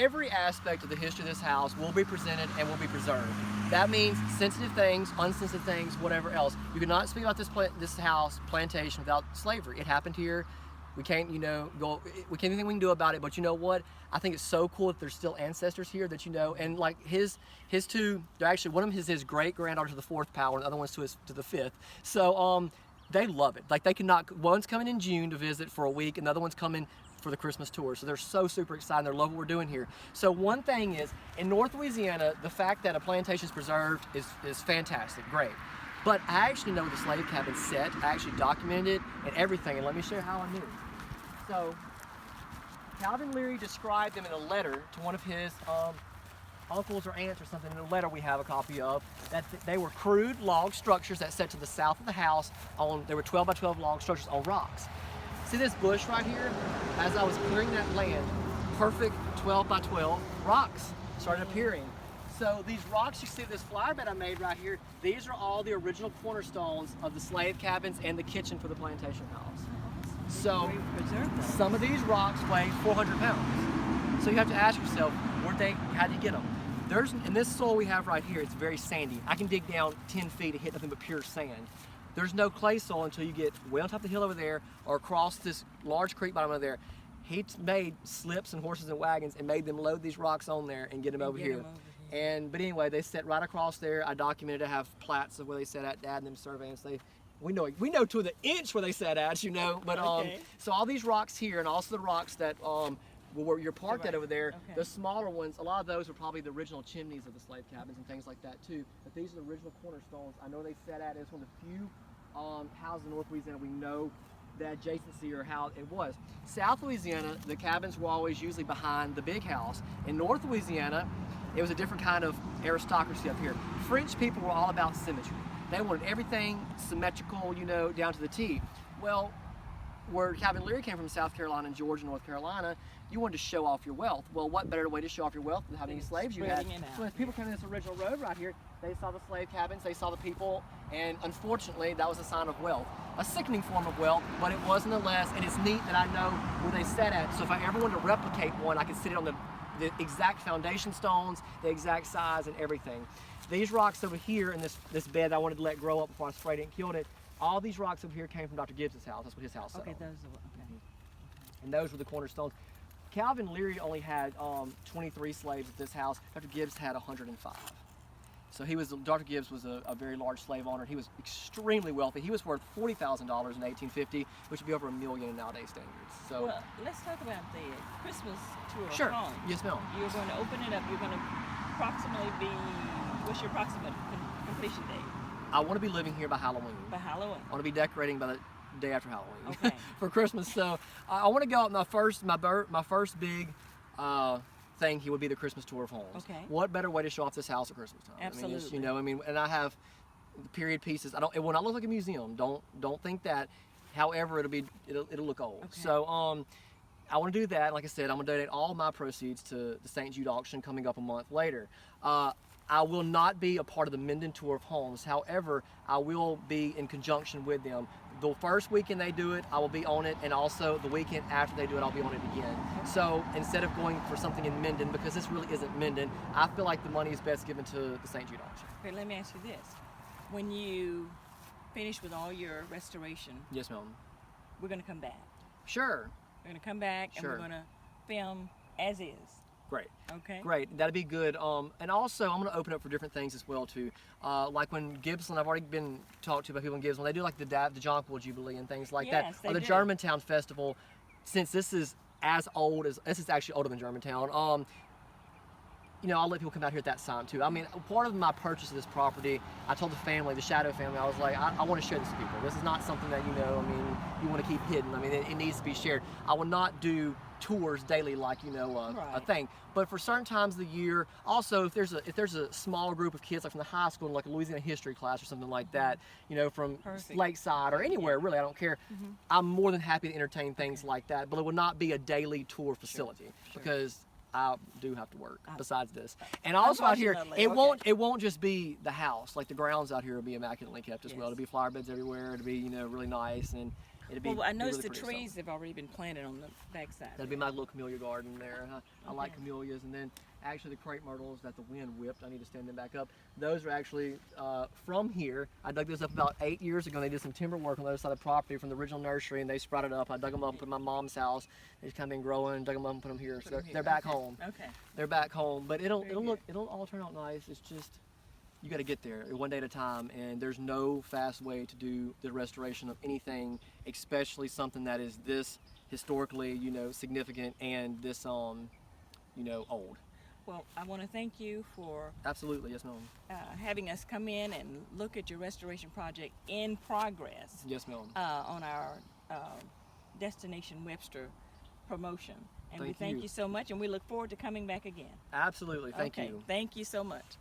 every aspect of the history of this house will be presented and will be preserved. That means sensitive things, unsensitive things, whatever else. You cannot speak about this house plantation without slavery. It happened here. We can't, we can't anything we can do about it. But you know what? I think it's so cool that there's still ancestors here that and like his two. They're actually one of them is his great granddaughter to the fourth power, and the other one's to the fifth. So they love it. Like they cannot. One's coming in June to visit for a week, and the other one's coming for the Christmas tour. So they're so super excited. They love what we're doing here. So one thing is, in North Louisiana, the fact that a plantation is preserved is fantastic, great. But I actually know the slave cabin set. I actually documented it and everything, and let me show you how I knew. So Calvin Leary described them in a letter to one of his uncles or aunts or something, in a letter we have a copy of, that they were crude log structures that set to the south of the house. They were 12 by 12 log structures on rocks. See this bush right here? As I was clearing that land, perfect 12 by 12 rocks started appearing. So these rocks you see, this flower bed I made right here, these are all the original cornerstones of the slave cabins and the kitchen for the plantation house. So some of these rocks weigh 400 pounds. So you have to ask yourself, how do you get them? In this soil we have right here, it's very sandy. I can dig down 10 feet to hit nothing but pure sand. There's no clay soil until you get way on top of the hill over there or across this large creek bottom over there. He made slips and horses and wagons and made them load these rocks on there and get them over here. But anyway, they set right across there. I documented. I have plats of where they set at, Dad and them surveying. So we know to the inch where they set at, But so all these rocks here, and also the rocks that where you're parked at over there, the smaller ones, a lot of those are probably the original chimneys of the slave cabins and things like that too. But these are the original cornerstones. I know they set at. It's one of the few houses in North Louisiana we know the adjacency or how it was. South Louisiana, the cabins were always usually behind the big house. In North Louisiana, it was a different kind of aristocracy up here. French people were all about symmetry. They wanted everything symmetrical, down to the T. Well, where Calvin Leary came from, South Carolina and Georgia, North Carolina, you wanted to show off your wealth. Well, what better way to show off your wealth than how many slaves you had? So as people came to this original road right here, they saw the slave cabins, they saw the people, and unfortunately, that was a sign of wealth. A sickening form of wealth, but it was nonetheless, and it's neat that I know where they sat at. So if I ever wanted to replicate one, I could sit it on the exact foundation stones, the exact size and everything. These rocks over here in this bed I wanted to let grow up before I sprayed it and killed it, all these rocks over here came from Dr. Gibbs' house. That's what his house said. Okay, those are, okay. And those were the cornerstones. Calvin Leary only had 23 slaves at this house. Dr. Gibbs had 105. So Dr. Gibbs was a very large slave owner. He was extremely wealthy. He was worth $40,000 in 1850, which would be over $1 million in nowadays standards. So, well, let's talk about the Christmas tour sure. of home. Yes, ma'am. You're going to open it up. You're going to approximately what's your approximate completion date? I want to be living here by Halloween. By Halloween. I want to be decorating by the day after Halloween. Okay. For Christmas. So I want to go out. My first big thing here would be the Christmas tour of homes. Okay. What better way to show off this house at Christmas time? Absolutely. I mean, and I have the period pieces. It will not look like a museum. Don't think that. However, it'll look old. Okay. So I want to do that. Like I said, I'm going to donate all my proceeds to the St. Jude auction coming up a month later. I will not be a part of the Minden Tour of Homes. However, I will be in conjunction with them. The first weekend they do it, I will be on it, and also the weekend after they do it, I'll be on it again. So instead of going for something in Minden, because this really isn't Minden, I feel like the money is best given to the St. Jude auction. Okay, let me ask you this. When you finish with all your restoration, Yes, ma'am. we're going to come back. Sure. We're going to come back and Sure. we're going to film as is. Great. Okay. Great, that'd be good. And also, I'm going to open up for different things as well too. Like when Gibbsland, I've already been talked to by people in Gibbsland. They do like the Jonquil Jubilee and things like Yes, that, or they the do. Germantown Festival. Since this is this is actually older than Germantown. I'll let people come out here at that time too. I mean, part of my purchase of this property, I told the family, the Shadow family, I was like, I want to share this with people. This is not something that you want to keep hidden. I mean, it needs to be shared. I will not do tours daily like a Right. thing, but for certain times of the year, also if there's a small group of kids like from the high school, like a Louisiana history class or something like that, from Perfect. Lakeside or anywhere really, I don't care. I'm more than happy to entertain things like that, but it will not be a daily tour facility because I do have to work besides this. And also out here, Unfortunately, it won't just be the house. Like the grounds out here will be immaculately kept as well. Yes. There'll be flower beds everywhere. It'll be really nice, and It'd be, Well, I be noticed really the pretty, so. trees have already been planted on the backside. That'd be my little camellia garden there. I like Okay. camellias, and then actually the crepe myrtles that the wind whipped. I need to stand them back up. Those are actually from here. I dug those up about 8 years ago. They did some timber work on the other side of the property from the original nursery, and they sprouted up. I dug them up, put them in my mom's house. They just kind of been growing, dug them up, and put them here. So they're back Okay. home. Okay. They're back home, but it'll Very look it'll all turn out nice. It's just you got to get there one day at a time, and there's no fast way to do the restoration of anything, especially something that is this historically, significant and this old. Well, I want to thank you for Absolutely, yes, ma'am. having us come in and look at your restoration project in progress Yes, ma'am. on our Destination Webster promotion. And we Thank thank you. you so much, and we look forward to coming back again. Absolutely, thank Okay. you. Thank you so much.